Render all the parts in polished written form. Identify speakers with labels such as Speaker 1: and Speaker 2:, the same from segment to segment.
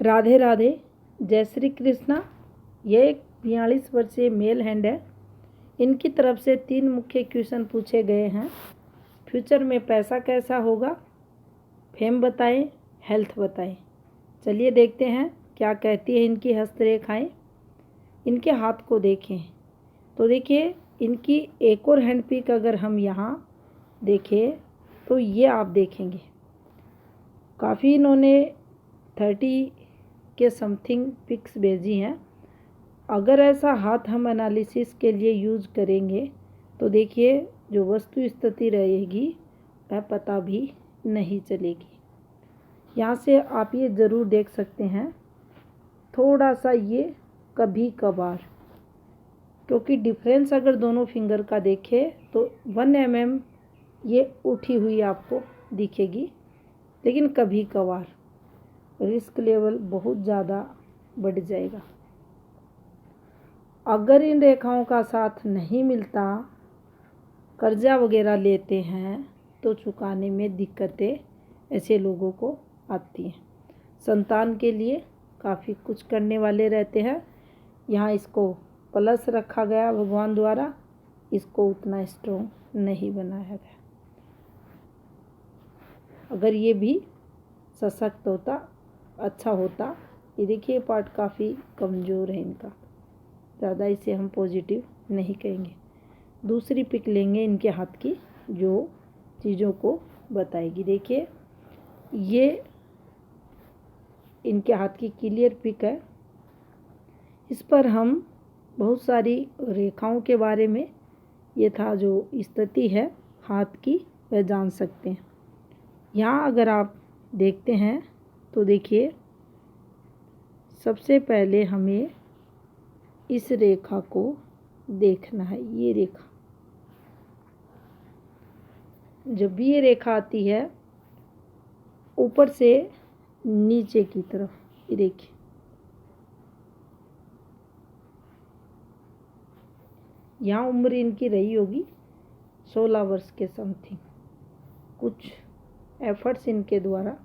Speaker 1: राधे राधे, जय श्री कृष्णा। यह एक 42 वर्षीय मेल हैंड है। इनकी तरफ से 3 मुख्य क्वेश्चन पूछे गए हैं। फ्यूचर में पैसा कैसा होगा, फेम बताएं, हेल्थ बताएं। चलिए देखते हैं क्या कहती है इनकी हस्तरेखाएं। इनके हाथ को देखें तो देखिए इनकी एक और हैंड पिक अगर हम यहाँ देखें तो ये आप देखेंगे काफ़ी इन्होंने 30 के समथिंग पिक्स भेजी हैं। अगर ऐसा हाथ हम एनालिसिस के लिए यूज़ करेंगे तो देखिए जो वस्तु स्थिति रहेगी वह पता भी नहीं चलेगी। यहाँ से आप ये ज़रूर देख सकते हैं थोड़ा सा ये कभी कभार, क्योंकि डिफरेंस अगर दोनों फिंगर का देखें तो 1 mm ये उठी हुई आपको दिखेगी, लेकिन कभी कभार रिस्क लेवल बहुत ज़्यादा बढ़ जाएगा। अगर इन रेखाओं का साथ नहीं मिलता, कर्जा वगैरह लेते हैं तो चुकाने में दिक्कतें ऐसे लोगों को आती हैं। संतान के लिए काफ़ी कुछ करने वाले रहते हैं। यहाँ इसको प्लस रखा गया भगवान द्वारा, इसको उतना स्ट्रॉन्ग नहीं बनाया गया। अगर ये भी सशक्त होता, अच्छा होता। ये देखिए पार्ट काफ़ी कमज़ोर है इनका, ज़्यादा इसे हम पॉजिटिव नहीं कहेंगे। दूसरी पिक लेंगे इनके हाथ की जो चीज़ों को बताएगी। देखिए ये इनके हाथ की क्लियर पिक है। इस पर हम बहुत सारी रेखाओं के बारे में ये था जो स्थिति है हाथ की वह जान सकते हैं। यहाँ अगर आप देखते हैं तो देखिए सबसे पहले हमें इस रेखा को देखना है। ये रेखा, जब भी ये रेखा आती है ऊपर से नीचे की तरफ, ये देखिए यहाँ उम्र इनकी रही होगी 16 वर्ष के समथिंग। कुछ एफर्ट्स इनके द्वारा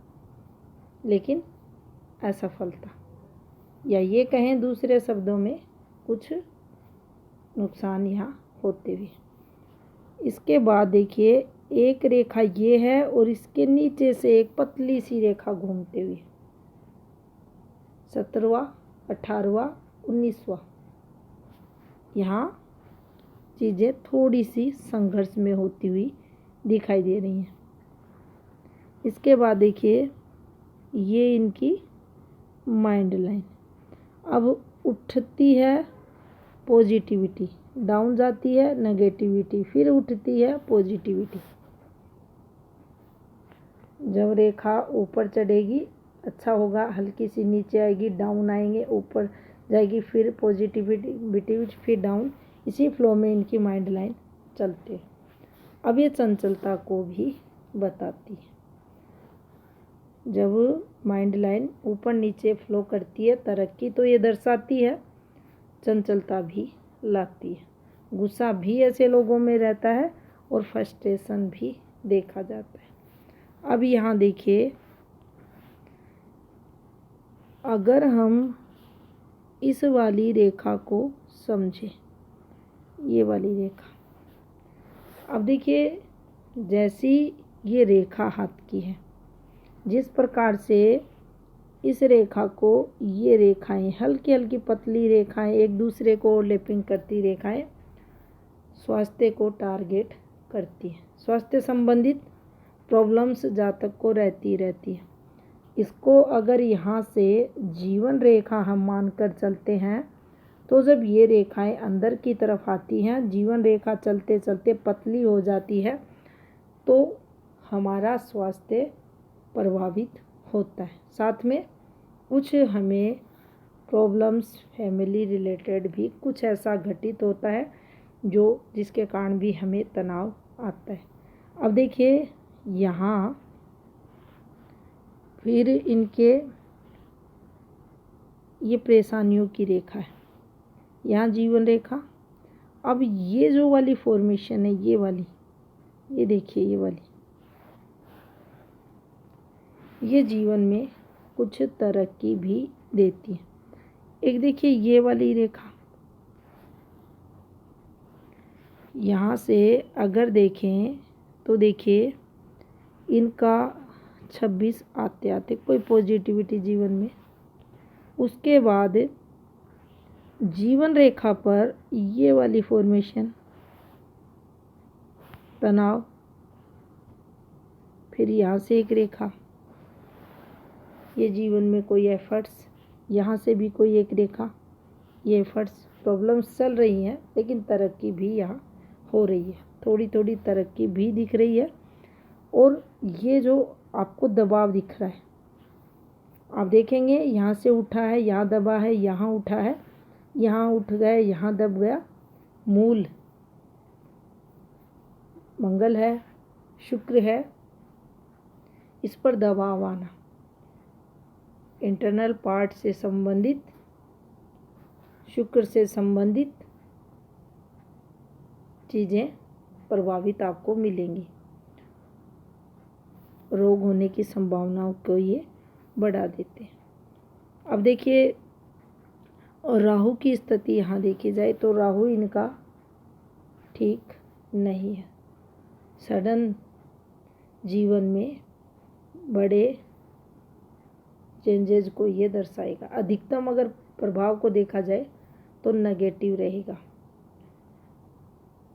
Speaker 1: लेकिन असफलता, या ये कहें दूसरे शब्दों में कुछ नुकसान यहाँ होते हुए। इसके बाद देखिए एक रेखा ये है और इसके नीचे से एक पतली सी रेखा घूमते हुए 17वां, 18वां, 19वां। यहाँ चीज़ें थोड़ी सी संघर्ष में होती हुई दिखाई दे रही हैं। इसके बाद देखिए ये इनकी माइंड लाइन अब उठती है पॉजिटिविटी, डाउन जाती है नेगेटिविटी, फिर उठती है पॉजिटिविटी। जब रेखा ऊपर चढ़ेगी अच्छा होगा, हल्की सी नीचे आएगी, डाउन आएंगे, ऊपर जाएगी, फिर पॉजिटिविटी, फिर डाउन। इसी फ्लो में इनकी माइंड लाइन चलती है। अब ये चंचलता को भी बताती है। जब माइंड लाइन ऊपर नीचे फ्लो करती है, तरक्की तो ये दर्शाती है, चंचलता भी लाती है। गुस्सा भी ऐसे लोगों में रहता है और फ्रस्ट्रेशन भी देखा जाता है। अब यहाँ देखिए अगर हम इस वाली रेखा को समझें, ये वाली रेखा, अब देखिए जैसी ये रेखा हाथ की है, जिस प्रकार से इस रेखा को ये रेखाएं हल्की हल्की पतली रेखाएं एक दूसरे को ओवरलैपिंग करती रेखाएं स्वास्थ्य को टारगेट करती है। स्वास्थ्य संबंधित प्रॉब्लम्स जातक को रहती है। इसको अगर यहाँ से जीवन रेखा हम मानकर चलते हैं तो जब ये रेखाएं अंदर की तरफ आती हैं, जीवन रेखा चलते चलते पतली हो जाती है तो हमारा स्वास्थ्य प्रभावित होता है। साथ में कुछ हमें प्रॉब्लम्स फैमिली रिलेटेड भी कुछ ऐसा घटित होता है जो जिसके कारण भी हमें तनाव आता है। अब देखिए यहाँ फिर इनके ये परेशानियों की रेखा है, यहाँ जीवन रेखा। अब ये जो वाली फॉर्मेशन है, ये वाली, ये देखिए ये वाली, ये जीवन में कुछ तरक्की भी देती है। एक देखिए ये वाली रेखा, यहाँ से अगर देखें तो देखिए इनका 26 आते आते कोई पॉजिटिविटी जीवन में, उसके बाद जीवन रेखा पर ये वाली फॉर्मेशन, तनाव, फिर यहाँ से एक रेखा, ये जीवन में कोई एफर्ट्स, यहाँ से भी कोई एक रेखा, ये एफर्ट्स, प्रॉब्लम्स चल रही हैं लेकिन तरक्की भी यहाँ हो रही है, थोड़ी थोड़ी तरक्की भी दिख रही है। और ये जो आपको दबाव दिख रहा है, आप देखेंगे यहाँ से उठा है, यहाँ दबा है, यहाँ उठा है, यहाँ उठ गए, यहाँ दब गया। मूल मंगल है, शुक्र है, इस पर दबाव आना, इंटरनल पार्ट से संबंधित, शुक्र से संबंधित चीज़ें प्रभावित आपको मिलेंगी। रोग होने की संभावनाओं को ये बढ़ा देते हैं। अब देखिए राहु की स्थिति यहाँ देखी जाए तो राहु इनका ठीक नहीं है। सडन जीवन में बड़े चेंजेस को ये दर्शाएगा। अधिकतम अगर प्रभाव को देखा जाए तो नेगेटिव रहेगा।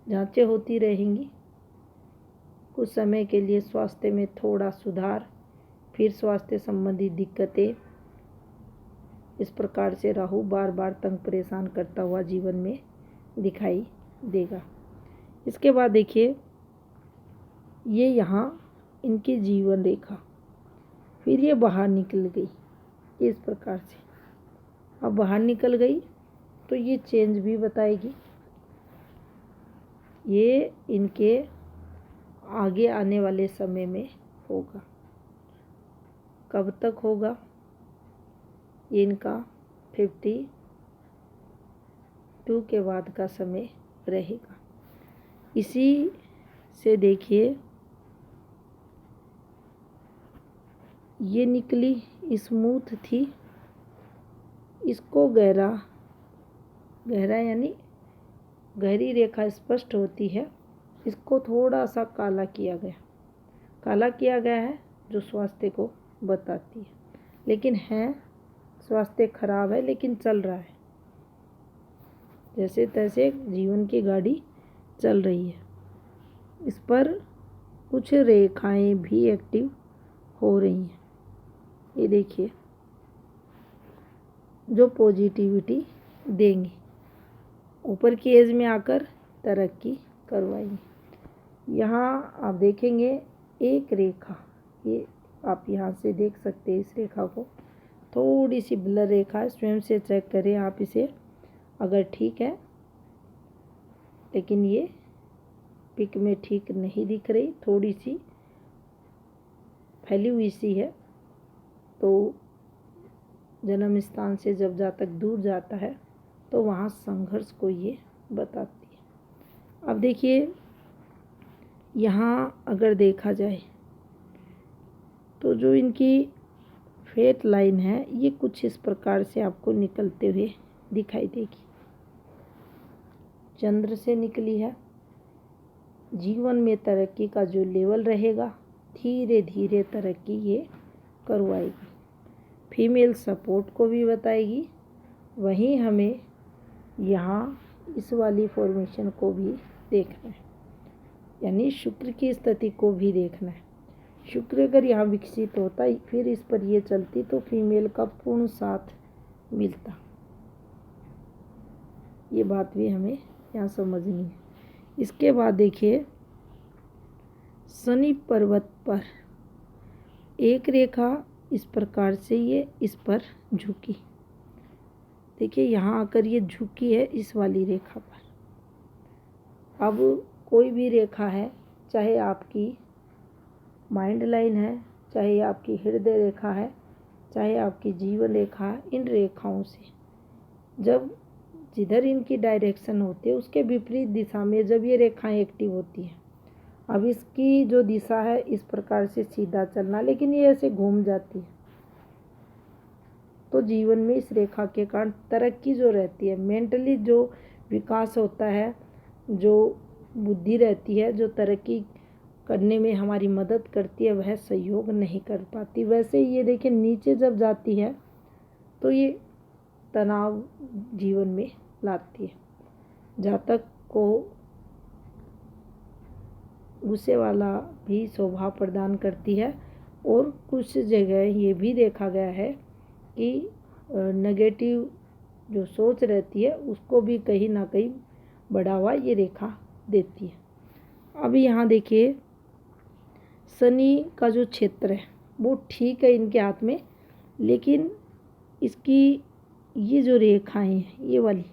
Speaker 1: जांचें होती रहेंगी, कुछ समय के लिए स्वास्थ्य में थोड़ा सुधार, फिर स्वास्थ्य संबंधी दिक्कतें। इस प्रकार से राहु बार बार तंग परेशान करता हुआ जीवन में दिखाई देगा। इसके बाद देखिए ये यहाँ इनकी जीवन रेखा, फिर ये बाहर निकल गई इस प्रकार से। अब बाहर निकल गई तो ये चेंज भी बताएगी। ये इनके आगे आने वाले समय में होगा। कब तक होगा? ये इनका 52 के बाद का समय रहेगा। इसी से देखिए ये निकली स्मूथ थी, इसको गहरा यानी गहरी रेखा स्पष्ट होती है, इसको थोड़ा सा काला किया गया है जो स्वास्थ्य को बताती है। लेकिन है स्वास्थ्य खराब है लेकिन चल रहा है, जैसे तैसे जीवन की गाड़ी चल रही है। इस पर कुछ रेखाएं भी एक्टिव हो रही हैं। ये देखिए जो पॉजिटिविटी देंगी, ऊपर की एज में आकर तरक्की करवाएंगे। यहाँ आप देखेंगे एक रेखा, ये आप यहाँ से देख सकते हैं। इस रेखा को थोड़ी सी ब्लर रेखा है, स्वयं से चेक करें आप इसे अगर ठीक है, लेकिन ये पिक में ठीक नहीं दिख रही, थोड़ी सी फैली हुई सी है। तो जन्म स्थान से जब तक दूर जाता है तो वहाँ संघर्ष को ये बताती है। अब देखिए यहाँ अगर देखा जाए तो जो इनकी फेट लाइन है ये कुछ इस प्रकार से आपको निकलते हुए दिखाई देगी। चंद्र से निकली है। जीवन में तरक्की का जो लेवल रहेगा धीरे धीरे तरक्की ये करवाएगी। फीमेल सपोर्ट को भी बताएगी। वहीं हमें यहाँ इस वाली फॉर्मेशन को भी देखना है, यानी शुक्र की स्थिति को भी देखना है। शुक्र अगर यहाँ विकसित होता फिर इस पर ये चलती तो फीमेल का पूर्ण साथ मिलता। ये बात भी हमें यहाँ समझनी है। इसके बाद देखिए शनि पर्वत पर एक रेखा इस प्रकार से ये इस पर झुकी। देखिए यहाँ आकर ये झुकी है इस वाली रेखा पर। अब कोई भी रेखा है, चाहे आपकी माइंड लाइन है, चाहे आपकी हृदय रेखा है, चाहे आपकी जीवन रेखा है, इन रेखाओं से जब जिधर इनकी डायरेक्शन होती है उसके विपरीत दिशा में जब ये रेखाएं एक्टिव होती हैं, अब इसकी जो दिशा है इस प्रकार से सीधा चलना, लेकिन ये ऐसे घूम जाती है। तो जीवन में इस रेखा के कारण तरक्की जो रहती है, मेंटली जो विकास होता है, जो बुद्धि रहती है, जो तरक्की करने में हमारी मदद करती है, वह सहयोग नहीं कर पाती। वैसे ये देखिए नीचे जब जाती है तो ये तनाव जीवन में लाती है, जातक को गुस्से वाला भी स्वभाव प्रदान करती है। और कुछ जगह ये भी देखा गया है कि नेगेटिव जो सोच रहती है उसको भी कहीं ना कहीं बढ़ावा ये रेखा देती है। अब यहाँ देखिए शनि का जो क्षेत्र है वो ठीक है इनके हाथ में, लेकिन इसकी ये जो रेखाएं हैं ये वाली,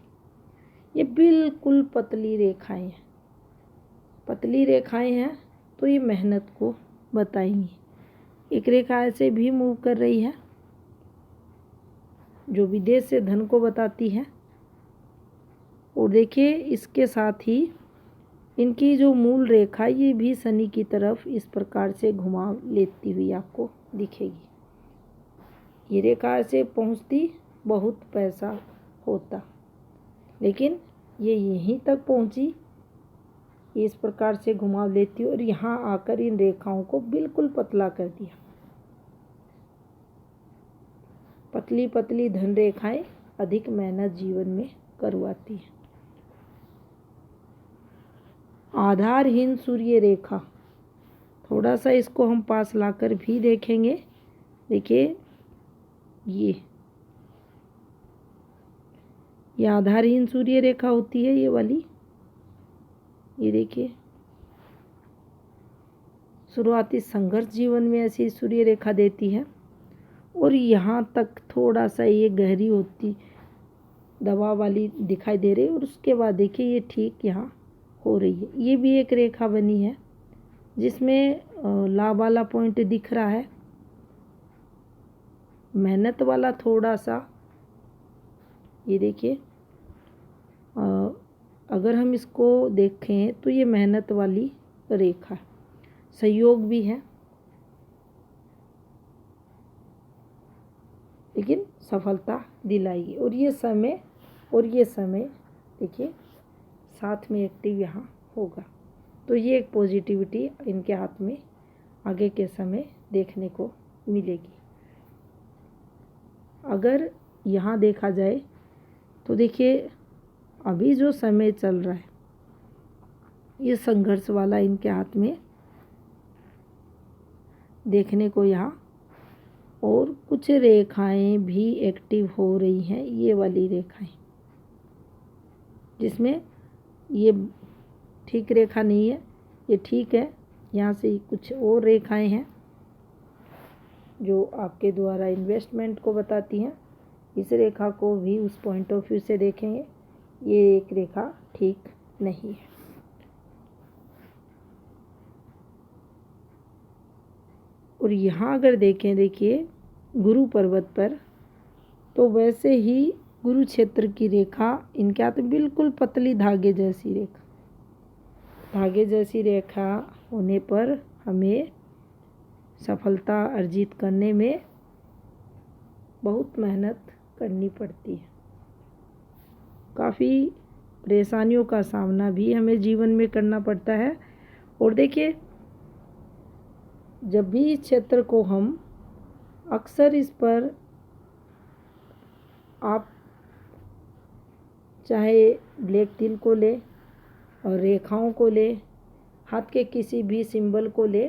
Speaker 1: ये बिल्कुल पतली रेखाएं हैं। पतली रेखाएं हैं तो ये मेहनत को बताएंगी। एक रेखा ऐसे भी मूव कर रही है जो विदेश से धन को बताती है। और देखिए इसके साथ ही इनकी जो मूल रेखा ये भी शनि की तरफ इस प्रकार से घुमाव लेती हुई आपको दिखेगी। ये रेखा ऐसे पहुंचती बहुत पैसा होता, लेकिन ये यहीं तक पहुंची, इस प्रकार से घुमाव लेती और यहाँ आकर इन रेखाओं को बिल्कुल पतला कर दिया। पतली पतली धन रेखाएं अधिक मेहनत जीवन में करवाती है। आधारहीन सूर्य रेखा, थोड़ा सा इसको हम पास लाकर भी देखेंगे। देखिए ये आधारहीन सूर्य रेखा होती है, ये वाली। ये देखिए शुरुआती संघर्ष जीवन में ऐसी सूर्य रेखा देती है और यहाँ तक थोड़ा सा ये गहरी होती दबाव वाली दिखाई दे रही है। और उसके बाद देखिए ये ठीक यहाँ हो रही है। ये भी एक रेखा बनी है जिसमें लाभ वाला पॉइंट दिख रहा है, मेहनत वाला थोड़ा सा। ये देखिए अगर हम इसको देखें तो ये मेहनत वाली रेखा, सहयोग भी है लेकिन सफलता दिलाएगी। और ये समय देखिए साथ में एक्टिव यहाँ होगा, तो ये एक पॉजिटिविटी इनके हाथ में आगे के समय देखने को मिलेगी। अगर यहाँ देखा जाए तो देखिए अभी जो समय चल रहा है ये संघर्ष वाला इनके हाथ में देखने को यहाँ। और कुछ रेखाएं भी एक्टिव हो रही हैं, ये वाली रेखाएं, जिसमें ये ठीक रेखा नहीं है, ये ठीक है। यहाँ से कुछ और रेखाएं हैं जो आपके द्वारा इन्वेस्टमेंट को बताती हैं। इस रेखा को भी उस पॉइंट ऑफ व्यू से देखेंगे, ये एक रेखा ठीक नहीं है। और यहाँ अगर देखें, देखिए गुरु पर्वत पर, तो वैसे ही गुरु क्षेत्र की रेखा इनके हाथ में बिल्कुल पतली धागे जैसी रेखा होने पर हमें सफलता अर्जित करने में बहुत मेहनत करनी पड़ती है। काफ़ी परेशानियों का सामना भी हमें जीवन में करना पड़ता है। और देखिए जब भी इस क्षेत्र को हम अक्सर इस पर आप चाहे ब्लैक तिल को ले और रेखाओं को ले, हाथ के किसी भी सिंबल को ले,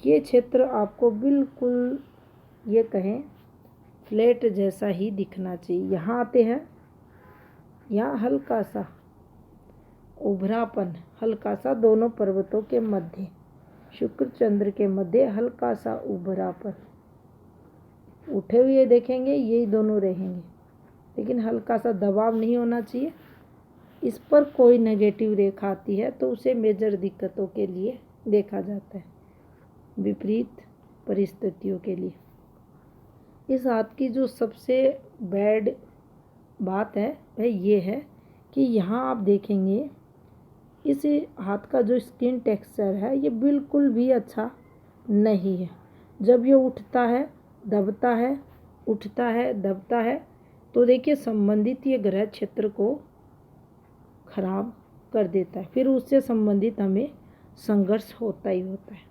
Speaker 1: ये क्षेत्र आपको बिल्कुल ये कहें फ्लैट जैसा ही दिखना चाहिए। यहाँ आते हैं, यहाँ हल्का सा उभरापन, हल्का सा दोनों पर्वतों के मध्य, शुक्र चंद्र के मध्य हल्का सा उभरापन, उठे हुए देखेंगे यही दोनों रहेंगे, लेकिन हल्का सा दबाव नहीं होना चाहिए। इस पर कोई नेगेटिव रेखा आती है तो उसे मेजर दिक्कतों के लिए देखा जाता है, विपरीत परिस्थितियों के लिए। इस हाथ की जो सबसे बैड बात है वह ये है कि यहाँ आप देखेंगे इस हाथ का जो स्किन टेक्सचर है ये बिल्कुल भी अच्छा नहीं है। जब ये उठता है, दबता है उठता है, दबता है, तो देखिए संबंधित ये ग्रह क्षेत्र को खराब कर देता है, फिर उससे संबंधित हमें संघर्ष होता ही होता है।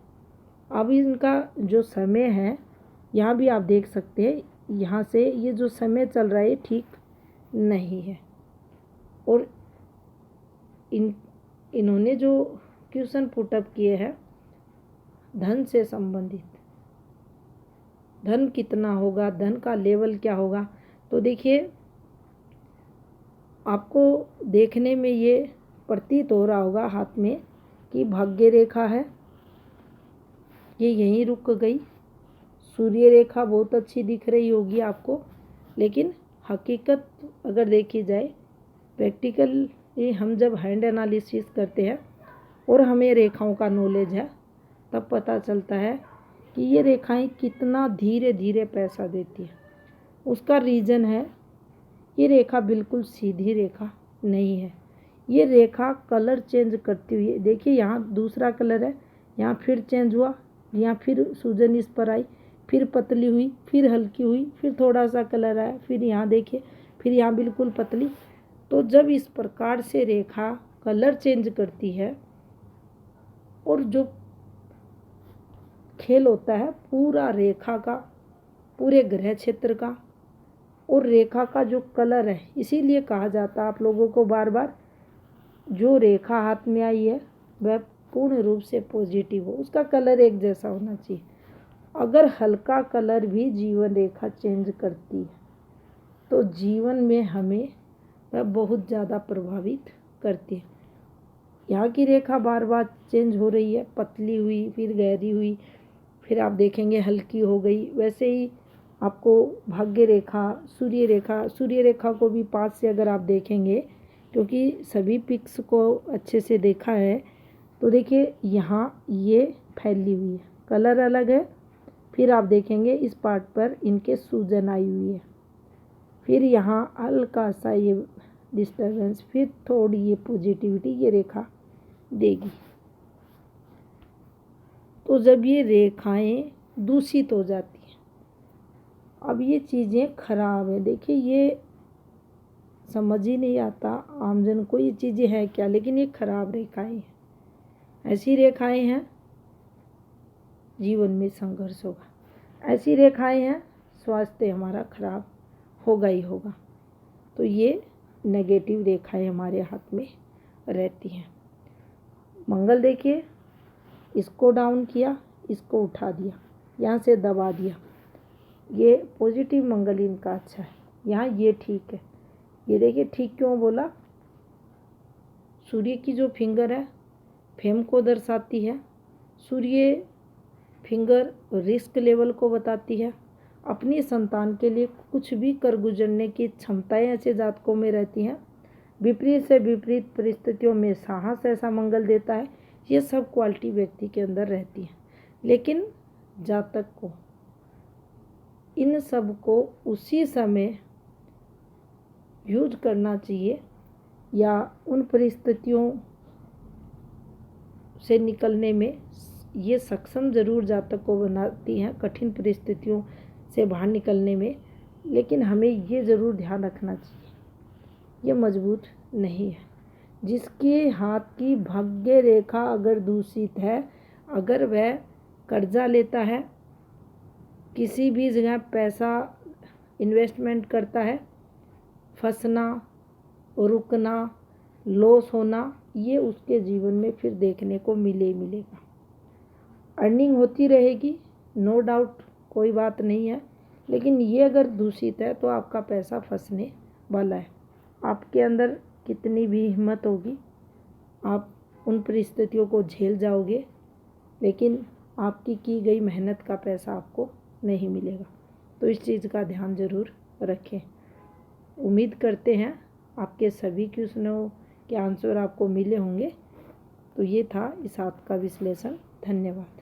Speaker 1: अब इनका जो समय है यहाँ भी आप देख सकते हैं, यहाँ से ये जो समय चल रहा है ठीक नहीं है। और इन्होंने जो क्वेश्चन पुटअप किए हैं धन से संबंधित, धन कितना होगा, धन का लेवल क्या होगा, तो देखिए आपको देखने में ये प्रतीत हो रहा होगा हाथ में कि भाग्य रेखा है, ये यहीं रुक गई। सूर्य रेखा बहुत अच्छी दिख रही होगी आपको, लेकिन हकीकत अगर देखी जाए प्रैक्टिकली हम जब हैंड एनालिसिस करते हैं और हमें रेखाओं का नॉलेज है तब पता चलता है कि ये रेखाएं कितना धीरे धीरे पैसा देती है। उसका रीज़न है ये रेखा बिल्कुल सीधी रेखा नहीं है, ये रेखा कलर चेंज करती हुई, देखिए यहाँ दूसरा कलर है, यहाँ फिर चेंज हुआ, यहाँ फिर सूजन इस पर आई, फिर पतली हुई, फिर हल्की हुई, फिर थोड़ा सा कलर आया, फिर यहाँ देखिए, फिर यहाँ बिल्कुल पतली। तो जब इस प्रकार से रेखा कलर चेंज करती है और जो खेल होता है पूरा रेखा का, पूरे ग्रह क्षेत्र का और रेखा का जो कलर है, इसीलिए कहा जाता है आप लोगों को बार बार, जो रेखा हाथ में आई है वह पूर्ण रूप से पॉजिटिव हो, उसका कलर एक जैसा होना चाहिए। अगर हल्का कलर भी जीवन रेखा चेंज करती है तो जीवन में हमें वह बहुत ज़्यादा प्रभावित करती है। यहाँ की रेखा बार बार चेंज हो रही है, पतली हुई, फिर गहरी हुई, फिर आप देखेंगे हल्की हो गई। वैसे ही आपको भाग्य रेखा, सूर्य रेखा को भी पास से अगर आप देखेंगे, क्योंकि सभी पिक्स को अच्छे से देखा है, तो देखिए यहाँ ये फैली हुई है, कलर अलग है, फिर आप देखेंगे इस पार्ट पर इनके सूजन आई हुई है, फिर यहाँ हल्का सा ये डिस्टर्बेंस, फिर थोड़ी ये पॉजिटिविटी ये रेखा देगी। तो जब ये रेखाएं दूषित हो जाती हैं, अब ये चीज़ें खराब है, देखिए ये समझ ही नहीं आता आमजन को ये चीज़ें है क्या, लेकिन ये खराब रेखाएं हैं। ऐसी रेखाएं हैं जीवन में संघर्ष होगा, ऐसी रेखाएं हैं स्वास्थ्य हमारा खराब होगा ही होगा। तो ये नेगेटिव रेखाएं हमारे हाथ में रहती हैं। मंगल देखिए, इसको डाउन किया, इसको उठा दिया, यहाँ से दबा दिया, ये पॉजिटिव मंगल इनका अच्छा है, यहाँ ये ठीक है। ये देखिए ठीक क्यों बोला, सूर्य की जो फिंगर है फेम को दर्शाती है, सूर्य फिंगर रिस्क लेवल को बताती है, अपनी संतान के लिए कुछ भी कर गुजरने की क्षमताएं ऐसे जातकों में रहती हैं। विपरीत से विपरीत परिस्थितियों में साहस ऐसा मंगल देता है, ये सब क्वालिटी व्यक्ति के अंदर रहती है। लेकिन जातक को इन सब को उसी समय यूज करना चाहिए या उन परिस्थितियों से निकलने में ये सक्षम जरूर जातक को बनाती हैं, कठिन परिस्थितियों से बाहर निकलने में। लेकिन हमें ये ज़रूर ध्यान रखना चाहिए ये मजबूत नहीं है। जिसके हाथ की भाग्य रेखा अगर दूषित है, अगर वह कर्जा लेता है, किसी भी जगह पैसा इन्वेस्टमेंट करता है, फंसना, रुकना, लॉस होना, ये उसके जीवन में फिर देखने को मिलेगा। अर्निंग होती रहेगी, नो डाउट, कोई बात नहीं है, लेकिन ये अगर दूषित है तो आपका पैसा फंसने वाला है। आपके अंदर कितनी भी हिम्मत होगी, आप उन परिस्थितियों को झेल जाओगे, लेकिन आपकी की गई मेहनत का पैसा आपको नहीं मिलेगा। तो इस चीज़ का ध्यान ज़रूर रखें। उम्मीद करते हैं आपके सभी क्वेश्चनों के आंसर आपको मिले होंगे। तो ये था इस हाथ का विश्लेषण। धन्यवाद।